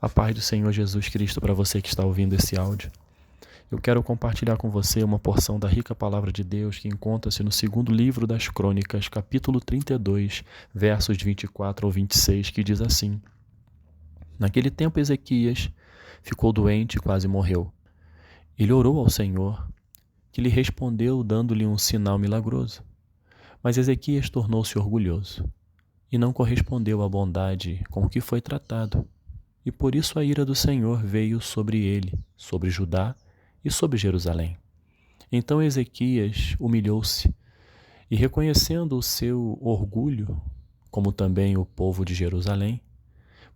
A paz do Senhor Jesus Cristo para você que está ouvindo esse áudio. Eu quero compartilhar com você uma porção da rica palavra de Deus que encontra-se no segundo livro das Crônicas, capítulo 32, versos de 24 ao 26, que diz assim: Naquele tempo Ezequias ficou doente e quase morreu. Ele orou ao Senhor, que lhe respondeu dando-lhe um sinal milagroso. Mas Ezequias tornou-se orgulhoso e não correspondeu à bondade com que foi tratado. E por isso a ira do Senhor veio sobre ele, sobre Judá e sobre Jerusalém. Então Ezequias humilhou-se e, reconhecendo o seu orgulho, como também o povo de Jerusalém,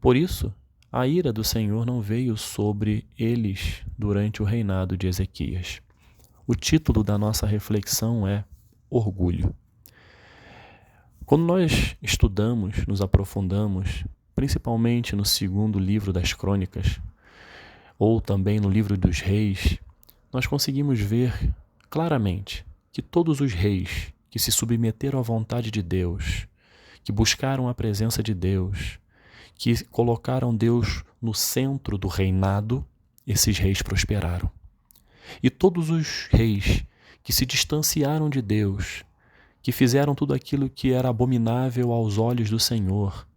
por isso a ira do Senhor não veio sobre eles durante o reinado de Ezequias. O título da nossa reflexão é Orgulho. Quando nós estudamos, nos aprofundamos, principalmente no segundo livro das Crônicas, ou também no livro dos Reis, nós conseguimos ver claramente que todos os reis que se submeteram à vontade de Deus, que buscaram a presença de Deus, que colocaram Deus no centro do reinado, esses reis prosperaram. E todos os reis que se distanciaram de Deus, que fizeram tudo aquilo que era abominável aos olhos do Senhor,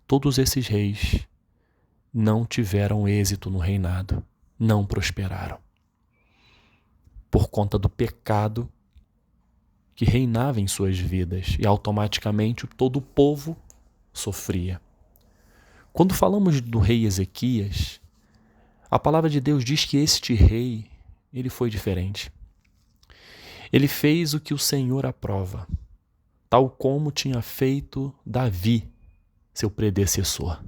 todos esses reis não tiveram êxito no reinado, não prosperaram. Por conta do pecado que reinava em suas vidas e automaticamente todo o povo sofria. Quando falamos do rei Ezequias, a palavra de Deus diz que este rei, ele foi diferente. Ele fez o que o Senhor aprova, tal como tinha feito Davi, seu predecessor.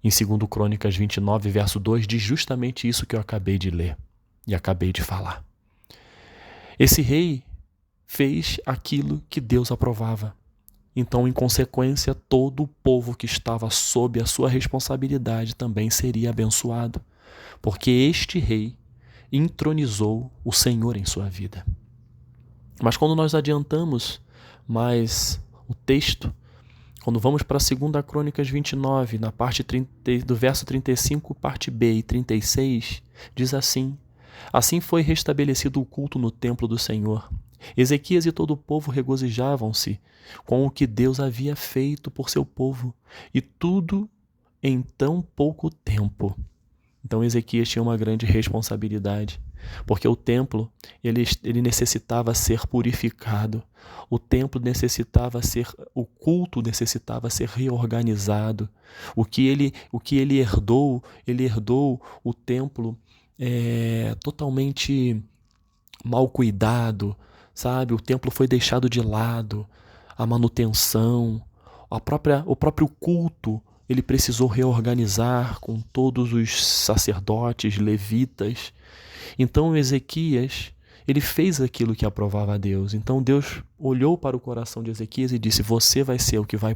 Em 2 Crônicas 29, verso 2, diz justamente isso que eu acabei de ler e acabei de falar. Esse rei fez aquilo que Deus aprovava. Então, em consequência, todo o povo que estava sob a sua responsabilidade também seria abençoado, porque este rei entronizou o Senhor em sua vida. Mas quando nós adiantamos mais o texto, quando vamos para 2 Crônicas 29, na parte do verso 35, parte B e 36, diz assim: Assim foi restabelecido o culto no templo do Senhor. Ezequias e todo o povo regozijavam-se com o que Deus havia feito por seu povo, e tudo em tão pouco tempo. Então Ezequias tinha uma grande responsabilidade, porque o templo ele necessitava ser purificado, o templo o culto necessitava ser reorganizado. O que ele herdou o templo totalmente mal cuidado, sabe? O templo foi deixado de lado, a manutenção, o próprio culto. Ele precisou reorganizar com todos os sacerdotes, levitas. Então Ezequias, ele fez aquilo que aprovava a Deus. Então Deus olhou para o coração de Ezequias e disse: você vai ser o que vai,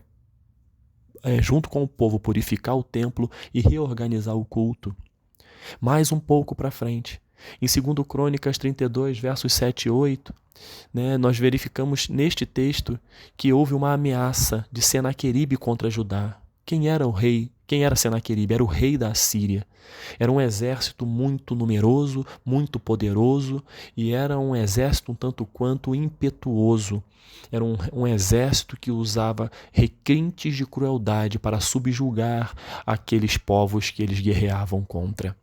junto com o povo, purificar o templo e reorganizar o culto. Mais um pouco para frente, em 2 Crônicas 32, versos 7 e 8, nós verificamos neste texto que houve uma ameaça de Senaqueribe contra Judá. Quem era o rei? Quem era Senaqueribe? Era o rei da Assíria. Era um exército muito numeroso, muito poderoso, e era um exército um tanto quanto impetuoso. Era um exército que usava requintes de crueldade para subjugar aqueles povos que eles guerreavam contra.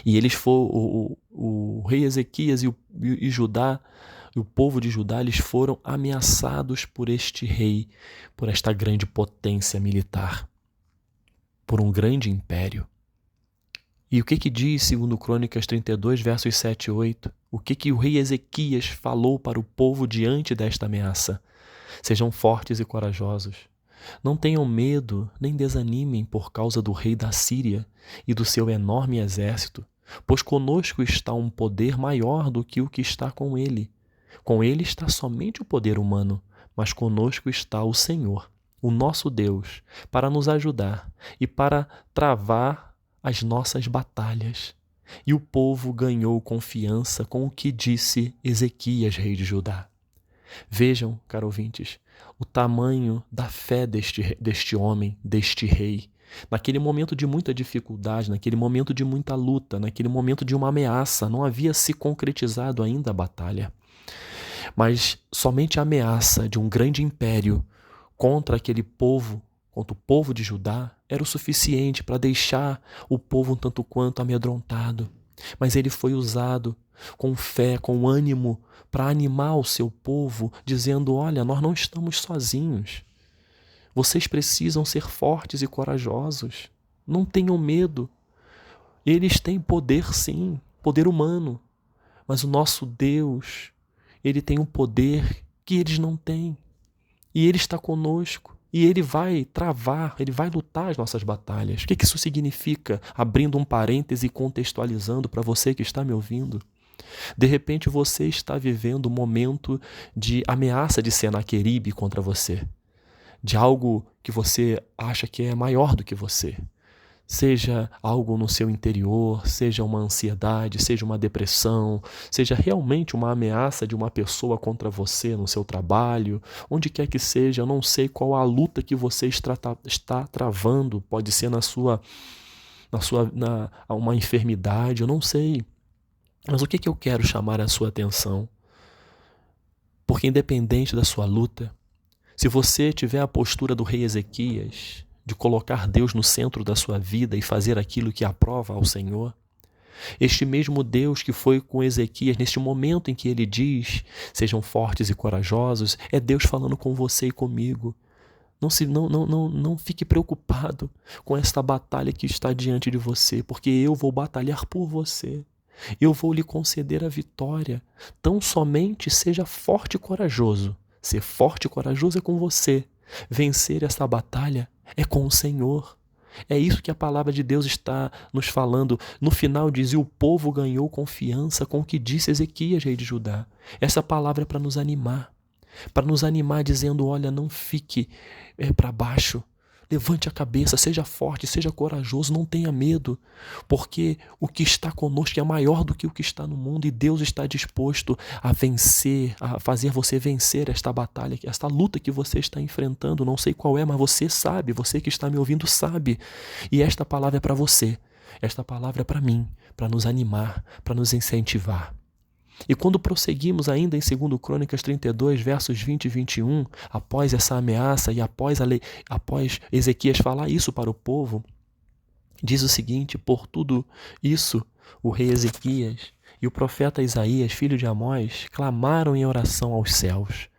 E eles foram, o rei Ezequias e Judá, e o povo de Judá, eles foram ameaçados por este rei, por esta grande potência militar, por um grande império. E o que diz 2 Crônicas 32, versos 7 e 8? O que o rei Ezequias falou para o povo diante desta ameaça? Sejam fortes e corajosos. Não tenham medo, nem desanimem por causa do rei da Síria e do seu enorme exército, pois conosco está um poder maior do que o que está com ele. Com ele está somente o poder humano, mas conosco está o Senhor, o nosso Deus, para nos ajudar e para travar as nossas batalhas. E o povo ganhou confiança com o que disse Ezequias, rei de Judá. Vejam, caros ouvintes, o tamanho da fé deste homem, deste rei, Naquele momento de muita dificuldade, naquele momento de muita luta, naquele momento de uma ameaça, não havia se concretizado ainda a batalha. Mas somente a ameaça de um grande império contra aquele povo, contra o povo de Judá, era o suficiente para deixar o povo um tanto quanto amedrontado. Mas ele foi usado com fé, com ânimo, para animar o seu povo, dizendo: olha, nós não estamos sozinhos. Vocês precisam ser fortes e corajosos. Não tenham medo. Eles têm poder, sim, poder humano. Mas o nosso Deus, Ele tem um poder que eles não têm. E Ele está conosco. E Ele vai travar, Ele vai lutar as nossas batalhas. O que isso significa? Abrindo um parêntese e contextualizando para você que está me ouvindo. De repente você está vivendo um momento de ameaça de Senaqueribe contra você. De algo que você acha que é maior do que você. Seja algo no seu interior, seja uma ansiedade, seja uma depressão, seja realmente uma ameaça de uma pessoa contra você no seu trabalho, onde quer que seja, eu não sei qual a luta que você está travando, pode ser uma enfermidade, eu não sei. Mas o que eu quero chamar a sua atenção? Porque independente da sua luta, se você tiver a postura do rei Ezequias, de colocar Deus no centro da sua vida e fazer aquilo que aprova ao Senhor, este mesmo Deus que foi com Ezequias neste momento em que ele diz: sejam fortes e corajosos, é Deus falando com você e comigo. Não fique preocupado com esta batalha que está diante de você, porque eu vou batalhar por você. Eu vou lhe conceder a vitória. Tão somente seja forte e corajoso. Ser forte e corajoso é com você. Vencer essa batalha é com o Senhor. É isso que a palavra de Deus está nos falando. No final diz: e o povo ganhou confiança com o que disse Ezequias, rei de Judá. Essa palavra é para nos animar. Para nos animar dizendo: olha, não fique para baixo. Levante a cabeça, seja forte, seja corajoso, não tenha medo, porque o que está conosco é maior do que o que está no mundo e Deus está disposto a vencer, a fazer você vencer esta batalha, esta luta que você está enfrentando. Não sei qual é, mas você sabe, você que está me ouvindo sabe. E esta palavra é para você, esta palavra é para mim, para nos animar, para nos incentivar. E quando prosseguimos ainda em 2 Crônicas 32, versos 20 e 21, após essa ameaça e após Ezequias falar isso para o povo, diz o seguinte: por tudo isso, o rei Ezequias e o profeta Isaías, filho de Amós, clamaram em oração aos céus.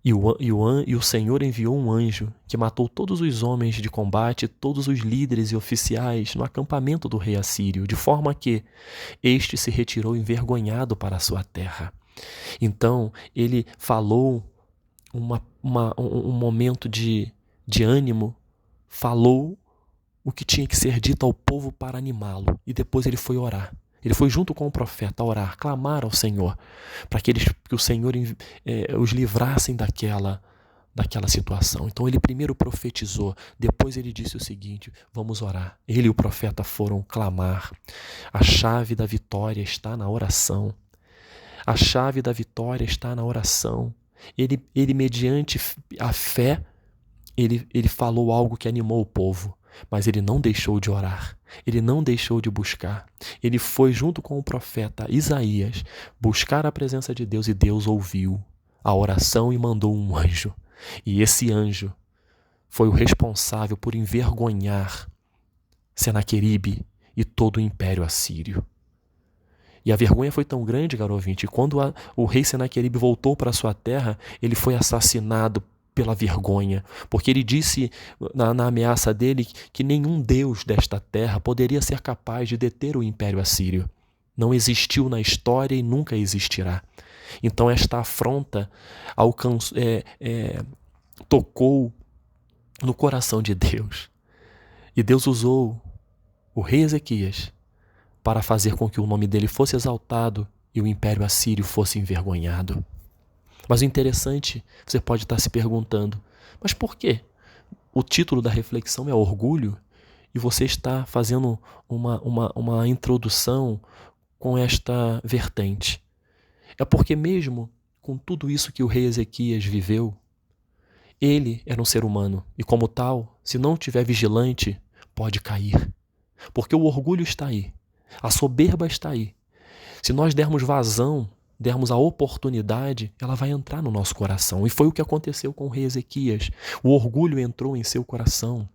E o Senhor enviou um anjo que matou todos os homens de combate, todos os líderes e oficiais no acampamento do rei assírio, de forma que este se retirou envergonhado para a sua terra. Então ele falou um momento de ânimo, falou o que tinha que ser dito ao povo para animá-lo, e depois ele foi orar. Ele foi junto com o profeta orar, clamar ao Senhor, para que o Senhor os livrassem daquela situação. Então ele primeiro profetizou, depois ele disse o seguinte: vamos orar. Ele e o profeta foram clamar. A chave da vitória está na oração. A chave da vitória está na oração. Ele mediante a fé, ele falou algo que animou o povo. Mas ele não deixou de orar, ele não deixou de buscar. Ele foi junto com o profeta Isaías buscar a presença de Deus e Deus ouviu a oração e mandou um anjo. E esse anjo foi o responsável por envergonhar Senaqueribe e todo o império assírio. E a vergonha foi tão grande, caro ouvinte, que quando o rei Senaqueribe voltou para sua terra, ele foi assassinado pela vergonha, porque ele disse na ameaça dele que nenhum Deus desta terra poderia ser capaz de deter o império assírio. Não existiu na história e nunca existirá. Então esta afronta tocou no coração de Deus. E Deus usou o rei Ezequias para fazer com que o nome dele fosse exaltado e o império assírio fosse envergonhado. Mas o interessante, você pode estar se perguntando: mas por quê? O título da reflexão é orgulho e você está fazendo uma introdução com esta vertente. É porque mesmo com tudo isso que o rei Ezequias viveu, Ele era um ser humano e, como tal, se não estiver vigilante, pode cair. Porque o orgulho está aí, a soberba está aí. Se nós dermos vazão, dermos a oportunidade, ela vai entrar no nosso coração. E foi o que aconteceu com o rei Ezequias. O orgulho entrou em seu coração.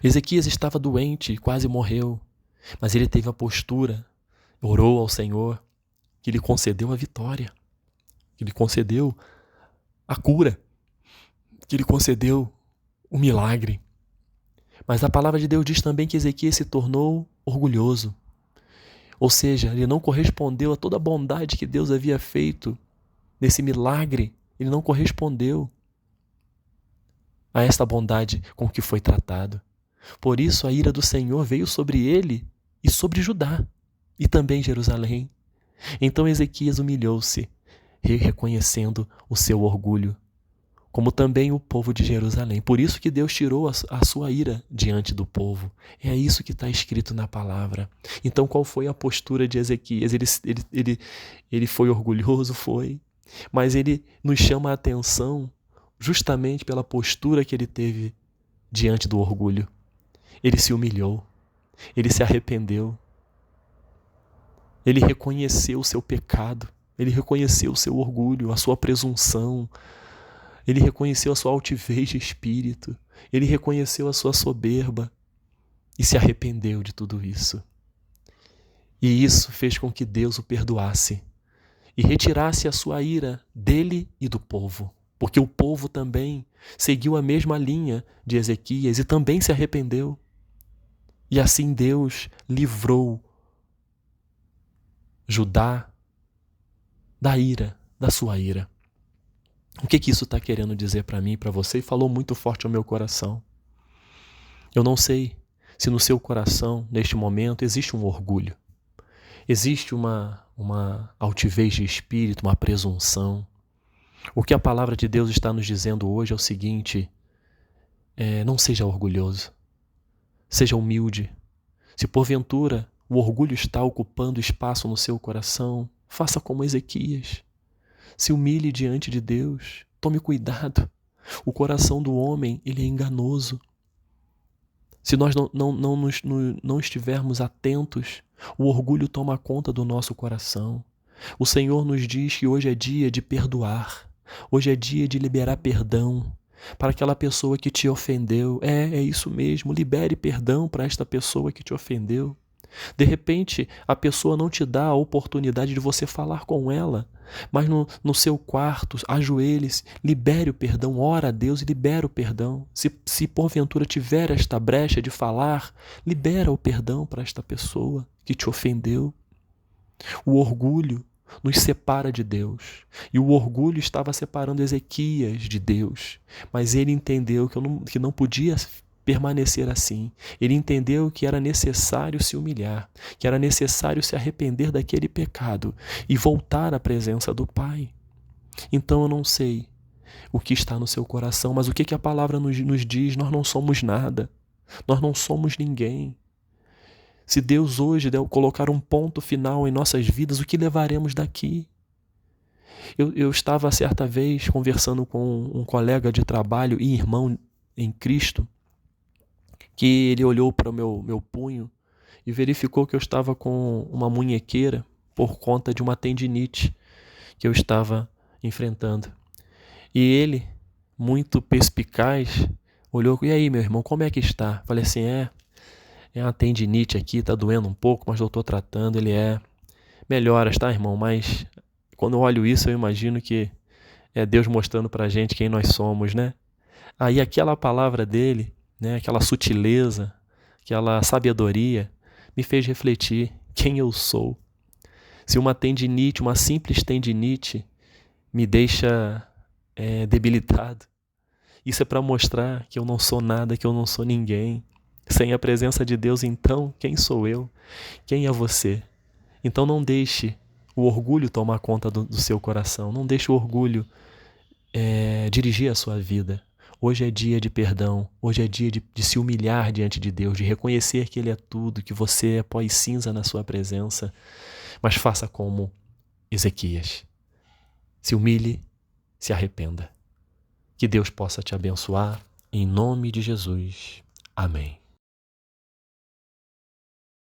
Ezequias estava doente e quase morreu, mas ele teve a postura, orou ao Senhor, que lhe concedeu a vitória, que lhe concedeu a cura, que lhe concedeu o milagre. Mas a palavra de Deus diz também que Ezequias se tornou orgulhoso. Ou seja, ele não correspondeu a toda a bondade que Deus havia feito nesse milagre. Ele não correspondeu a esta bondade com que foi tratado. Por isso a ira do Senhor veio sobre ele e sobre Judá e também Jerusalém. Então Ezequias humilhou-se, reconhecendo o seu orgulho, como também o povo de Jerusalém. Por isso que Deus tirou a sua ira diante do povo. É isso que está escrito na palavra. Então qual foi a postura de Ezequias? Ele foi orgulhoso, foi, mas ele nos chama a atenção justamente pela postura que ele teve diante do orgulho. Ele se humilhou, ele se arrependeu, ele reconheceu o seu pecado, ele reconheceu o seu orgulho, a sua presunção, ele reconheceu a sua altivez de espírito, ele reconheceu a sua soberba e se arrependeu de tudo isso. E isso fez com que Deus o perdoasse e retirasse a sua ira dele e do povo, porque o povo também seguiu a mesma linha de Ezequias e também se arrependeu. E assim Deus livrou Judá da ira, da sua ira. O que isso está querendo dizer para mim e para você? E falou muito forte ao meu coração. Eu não sei se no seu coração, neste momento, existe um orgulho. Existe uma altivez de espírito, uma presunção. O que a palavra de Deus está nos dizendo hoje é o seguinte: não seja orgulhoso. Seja humilde. Se porventura o orgulho está ocupando espaço no seu coração, faça como Ezequias. Se humilhe diante de Deus. Tome cuidado. O coração do homem, ele é enganoso. Se nós não estivermos atentos, o orgulho toma conta do nosso coração. O Senhor nos diz que hoje é dia de perdoar. Hoje é dia de liberar perdão para aquela pessoa que te ofendeu. É isso mesmo, libere perdão para esta pessoa que te ofendeu. De repente, a pessoa não te dá a oportunidade de você falar com ela, mas no seu quarto, ajoelhe-se, libere o perdão, ora a Deus e libera o perdão. Se porventura tiver esta brecha de falar, libera o perdão para esta pessoa que te ofendeu. O orgulho nos separa de Deus. E o orgulho estava separando Ezequias de Deus. Mas ele entendeu que não podia permanecer assim. Ele entendeu que era necessário se humilhar, que era necessário se arrepender daquele pecado e voltar à presença do Pai. Então eu não sei o que está no seu coração, mas o que a palavra nos diz? Nós não somos nada. Nós não somos ninguém. Se Deus hoje colocar um ponto final em nossas vidas, o que levaremos daqui? Eu estava certa vez conversando com um colega de trabalho e irmão em Cristo, que ele olhou para o meu punho e verificou que eu estava com uma munhequeira por conta de uma tendinite que eu estava enfrentando. E ele, muito perspicaz, olhou: e aí, meu irmão, como é que está? Falei assim: é uma tendinite aqui, tá doendo um pouco, mas eu estou tratando. Ele melhoras, tá, irmão? Mas quando eu olho isso, eu imagino que é Deus mostrando pra gente quem nós somos, né? Aí aquela palavra dele, né, aquela sutileza, aquela sabedoria, me fez refletir quem eu sou. Se uma tendinite, uma simples tendinite, me deixa debilitado, isso é para mostrar que eu não sou nada, que eu não sou ninguém. Sem a presença de Deus, então, quem sou eu? Quem é você? Então não deixe o orgulho tomar conta do seu coração. Não deixe o orgulho dirigir a sua vida. Hoje é dia de perdão. Hoje é dia de se humilhar diante de Deus, de reconhecer que Ele é tudo, que você é pó e cinza na sua presença. Mas faça como Ezequias. Se humilhe, se arrependa. Que Que Deus possa te abençoar, em nome de Jesus. Amém.